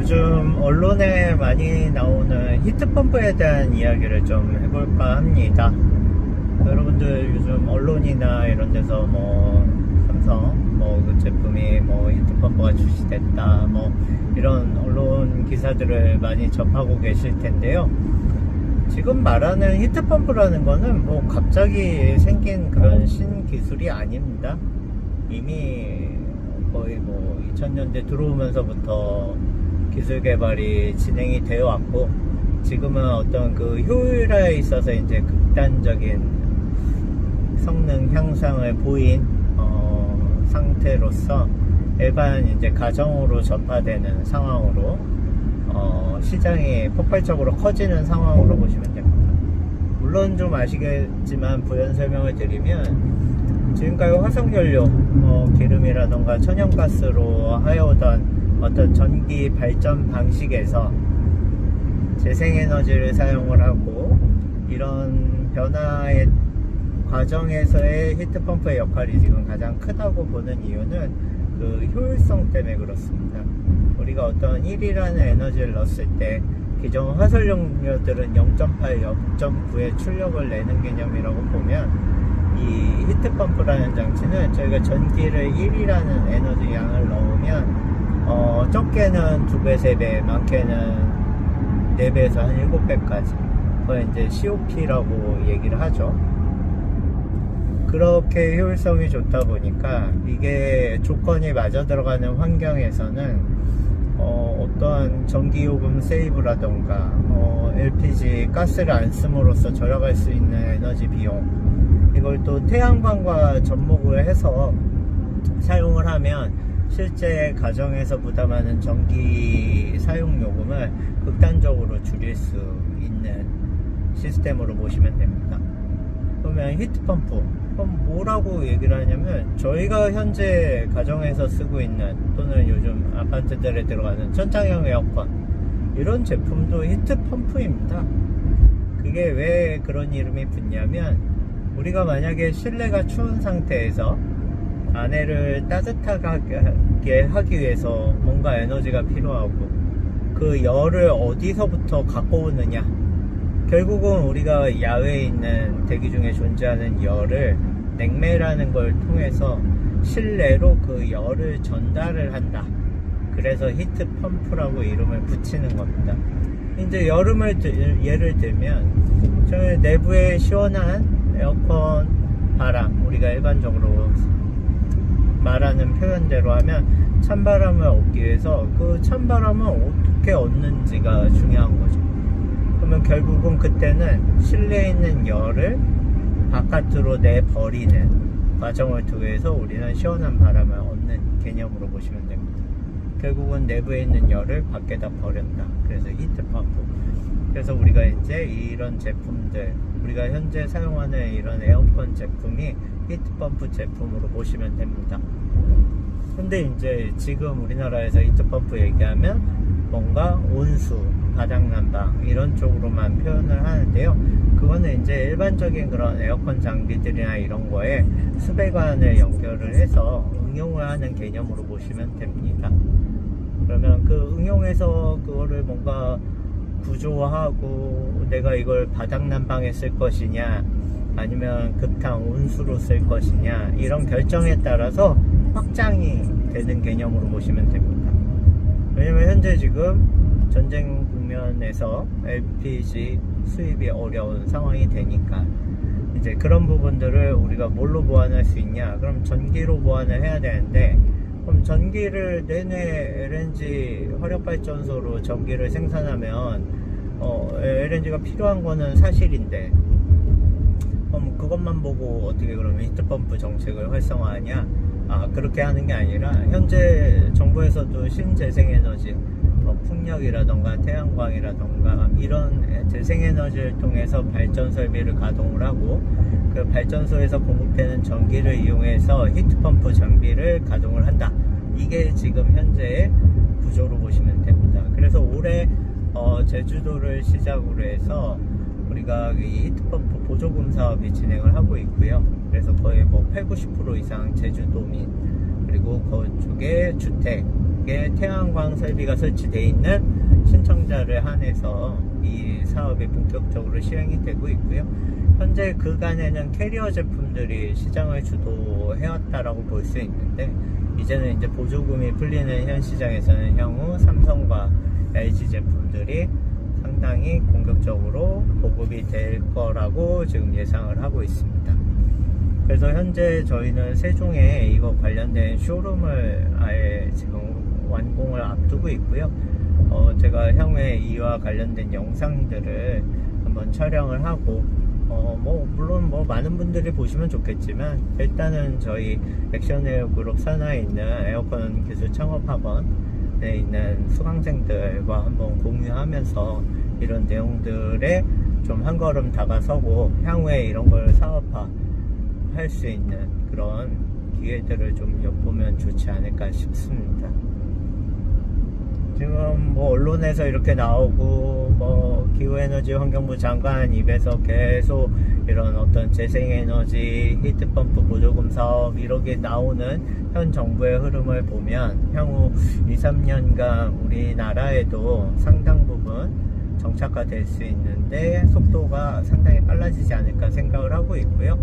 요즘 언론에 많이 나오는 히트펌프에 대한 이야기를 좀 해볼까 합니다. 여러분들 요즘 언론이나 이런 데서 삼성 그 제품이 히트펌프가 출시됐다 이런 언론 기사들을 많이 접하고 계실 텐데요. 지금 말하는 히트펌프라는 거는 갑자기 생긴 그런 신기술이 아닙니다. 이미 거의 2000년대 들어오면서부터 기술 개발이 진행이 되어 왔고, 지금은 어떤 그 효율화에 있어서 이제 극단적인 성능 향상을 보인 상태로서 일반 이제 가정으로 전파되는 상황으로 시장이 폭발적으로 커지는 상황으로 보시면 됩니다. 물론 좀 아시겠지만 부연 설명을 드리면, 지금까지 화석연료 기름이라던가 천연가스로 하여오던 어떤 전기 발전 방식에서 재생에너지를 사용을 하고, 이런 변화의 과정에서의 히트펌프의 역할이 지금 가장 크다고 보는 이유는 그 효율성 때문에 그렇습니다. 우리가 어떤 1이라는 에너지를 넣었을 때 기존 화석연료들은 0.8, 0.9의 출력을 내는 개념이라고 보면, 이 히트펌프라는 장치는 저희가 전기를 1이라는 에너지 양을 넣으면 적게는 2배, 3배, 많게는 4배에서 한 7배까지, 그걸 이제 COP라고 얘기를 하죠. 그렇게 효율성이 좋다 보니까 이게 조건이 맞아 들어가는 환경에서는 어떠한 전기요금 세이브라던가 LPG 가스를 안 씀으로써 절약할 수 있는 에너지 비용, 이걸 또 태양광과 접목을 해서 사용을 하면 실제 가정에서 부담하는 전기 사용 요금을 극단적으로 줄일 수 있는 시스템으로 보시면 됩니다. 그러면 히트펌프, 그럼 뭐라고 얘기를 하냐면, 저희가 현재 가정에서 쓰고 있는, 또는 요즘 아파트들에 들어가는 천장형 에어컨, 이런 제품도 히트펌프입니다. 그게 왜 그런 이름이 붙냐면, 우리가 만약에 실내가 추운 상태에서 안에를 따뜻하게 하기 위해서 뭔가 에너지가 필요하고, 그 열을 어디서부터 갖고 오느냐, 결국은 우리가 야외에 있는 대기 중에 존재하는 열을 냉매라는 걸 통해서 실내로 그 열을 전달을 한다. 그래서 히트펌프라고 이름을 붙이는 겁니다. 이제 여름을 예를 들면, 저희 내부에 시원한 에어컨 바람, 우리가 일반적으로 말하는 표현대로 하면 찬바람을 얻기 위해서 그 찬바람을 어떻게 얻는지가 중요한 거죠. 그러면 결국은 그때는 실내에 있는 열을 바깥으로 내버리는 과정을 통해서 우리는 시원한 바람을 얻는 개념으로 보시면 됩니다. 결국은 내부에 있는 열을 밖에다 버렸다. 그래서 히트펌프. 그래서 우리가 이제 이런 제품들, 우리가 현재 사용하는 이런 에어컨 제품이 히트펌프 제품으로 보시면 됩니다. 근데 이제 지금 우리나라에서 히트펌프 얘기하면 뭔가 온수, 바닥난방 이런 쪽으로만 표현을 하는데요. 그거는 이제 일반적인 그런 에어컨 장비들이나 이런 거에 수배관을 연결을 해서 응용을 하는 개념으로 보시면 됩니다. 그러면 그 응용해서 그거를 뭔가 구조하고, 내가 이걸 바닥난방에 쓸 것이냐 아니면 급탕 온수로 쓸 것이냐, 이런 결정에 따라서 확장이 되는 개념으로 보시면 됩니다. 왜냐면 현재 지금 전쟁 국면에서 LPG 수입이 어려운 상황이 되니까 이제 그런 부분들을 우리가 뭘로 보완할 수 있냐, 그럼 전기로 보완을 해야 되는데, 그럼 전기를 내내 LNG 화력발전소로 전기를 생산하면 LNG가 필요한 거는 사실인데, 그럼 그것만 보고 어떻게 그러면 히트펌프 정책을 활성화하냐? 그렇게 하는 게 아니라 현재 정부에서도 신재생에너지, 풍력이라던가 태양광이라던가 이런 재생에너지를 통해서 발전 설비를 가동을 하고, 그 발전소에서 공급되는 전기를 이용해서 히트펌프 장비를 가동을 한다. 이게 지금 현재의 구조로 보시면 됩니다. 그래서 올해 제주도를 시작으로 해서 우리가 이 히트펌프 보조금 사업이 진행을 하고 있고요. 그래서 거의 80, 90% 이상 제주도민, 그리고 그쪽에 주택, 지역에 태양광 설비가 설치되어 있는 신청자를 한해서 이 사업이 본격적으로 시행이 되고 있고요. 현재 그간에는 캐리어 제품들이 시장을 주도해왔다라고 볼 수 있는데, 이제는 이제 보조금이 풀리는 현 시장에서는 향후 삼성과 LG 제품들이 상당히 공격적으로 보급이 될 거라고 지금 예상을 하고 있습니다. 그래서 현재 저희는 세종에 이거 관련된 쇼룸을 아예 지금 완공을 앞두고 있고요. 제가 향후에 이와 관련된 영상들을 한번 촬영을 하고 물론 많은 분들이 보시면 좋겠지만, 일단은 저희 액션에어 그룹 산하에 있는 에어컨 기술 창업학원에 있는 수강생들과 한번 공유하면서 이런 내용들에 좀 한 걸음 다가서고 향후에 이런 걸 사업화 할 수 있는 그런 기회들을 좀 엿보면 좋지 않을까 싶습니다. 지금 언론에서 이렇게 나오고 기후에너지 환경부 장관 입에서 계속 이런 어떤 재생에너지 히트펌프 보조금 사업 이렇게 나오는 현 정부의 흐름을 보면 향후 2-3년간 우리나라에도 상당 부분 정착화될 수 있는데 속도가 상당히 빨라지지 않을까 생각을 하고 있고요.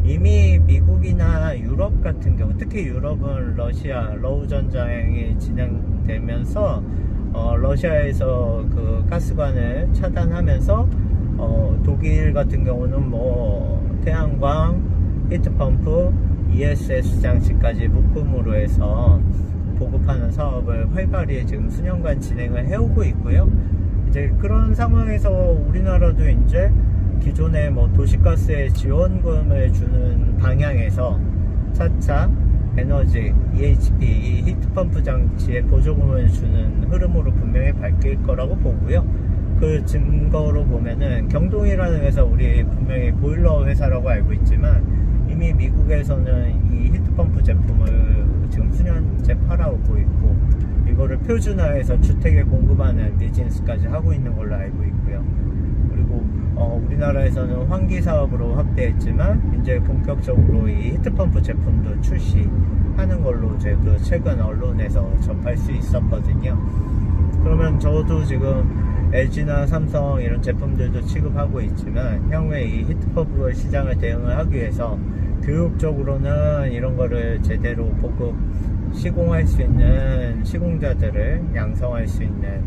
이미 미국이나 유럽 같은 경우, 특히 유럽은 러시아 러우 전쟁이 진행되면서 러시아에서 그 가스관을 차단하면서 독일 같은 경우는 태양광, 히트펌프, ESS 장치까지 묶음으로 해서 보급하는 사업을 활발히 지금 수년간 진행을 해오고 있고요. 이제 그런 상황에서 우리나라도 이제 기존의 도시가스에 지원금을 주는 방향에서 차차 에너지, EHP, 이 히트펌프 장치에 보조금을 주는 흐름으로 분명히 바뀔 거라고 보고요. 그 증거로 보면은 경동이라는 회사, 우리 분명히 보일러 회사라고 알고 있지만 이미 미국에서는 이 히트펌프 제품을 지금 수년째 팔아오고 있고, 이거를 표준화해서 주택에 공급하는 비즈니스까지 하고 있는 걸로 알고 있고요. 그리고 우리나라에서는 환기 사업으로 확대했지만 이제 본격적으로 이 히트펌프 제품도 출시하는 걸로 저도 최근 언론에서 접할 수 있었거든요. 그러면 저도 지금 LG나 삼성 이런 제품들도 취급하고 있지만 향후에 이 히트펌프 시장을 대응을 하기 위해서 교육적으로는 이런 거를 제대로 보급 시공할 수 있는 시공자들을 양성할 수 있는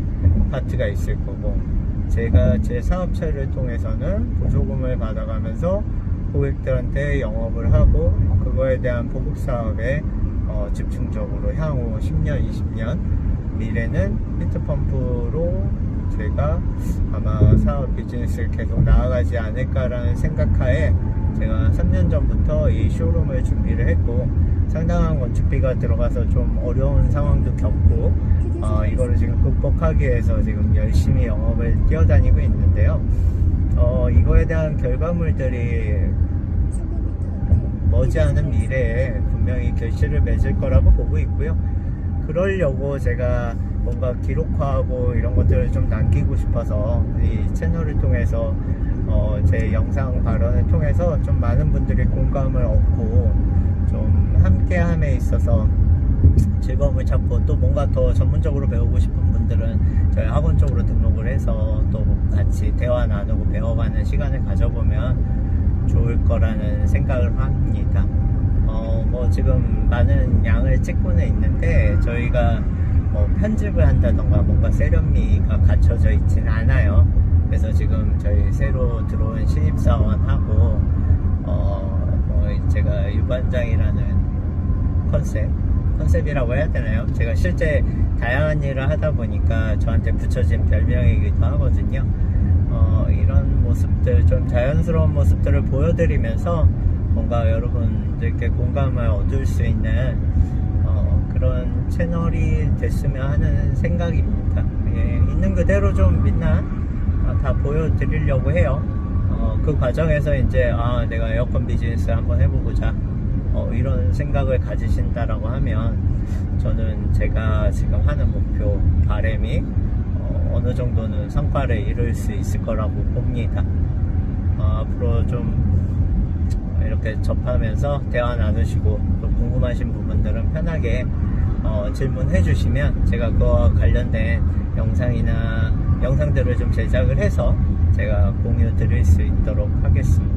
파트가 있을 거고, 제가 제 사업체를 통해서는 보조금을 받아가면서 고객들한테 영업을 하고 그거에 대한 보급 사업에 집중적으로 향후 10년, 20년 미래는 히트펌프로 제가 아마 사업 비즈니스를 계속 나아가지 않을까라는 생각하에 제가 3년 전부터 이 쇼룸을 준비를 했고, 상당한 건축비가 들어가서 좀 어려운 상황도 겪고 이거를 지금 극복하기 위해서 지금 열심히 영업을 뛰어다니고 있는데요. 이거에 대한 결과물들이 머지않은 미래에 분명히 결실을 맺을 거라고 보고 있고요. 그러려고 제가 뭔가 기록화하고 이런 것들을 좀 남기고 싶어서 이 채널을 통해서 제 영상 발언을 통해서 좀 많은 분들이 공감을 얻고 좀 함께함에 있어서 즐거움을 찾고, 또 뭔가 더 전문적으로 배우고 싶은 분들은 저희 학원 쪽으로 등록을 해서 또 같이 대화 나누고 배워가는 시간을 가져보면 좋을 거라는 생각을 합니다. 지금 많은 양을 찍고는 있는데 저희가 편집을 한다던가 뭔가 세련미가 갖춰져 있진 않아요. 그래서 지금 저희 새로 들어온 신입사원하고 제가 유반장이라는 컨셉이라고 해야 되나요? 제가 실제 다양한 일을 하다 보니까 저한테 붙여진 별명이기도 하거든요. 이런 모습들, 좀 자연스러운 모습들을 보여드리면서 뭔가 여러분들께 공감을 얻을 수 있는 그런 채널이 됐으면 하는 생각입니다. 있는 그대로 좀 민낯 다 보여드리려고 해요. 그 과정에서 이제 내가 에어컨 비즈니스 한번 해보고자 이런 생각을 가지신다라고 하면 저는 제가 지금 하는 목표, 바람이 어느 정도는 성과를 이룰 수 있을 거라고 봅니다. 앞으로 좀 이렇게 접하면서 대화 나누시고 또 궁금하신 부분들은 편하게 질문해 주시면 제가 그와 관련된 영상들을 좀 제작을 해서 제가 공유 드릴 수 있도록 하겠습니다.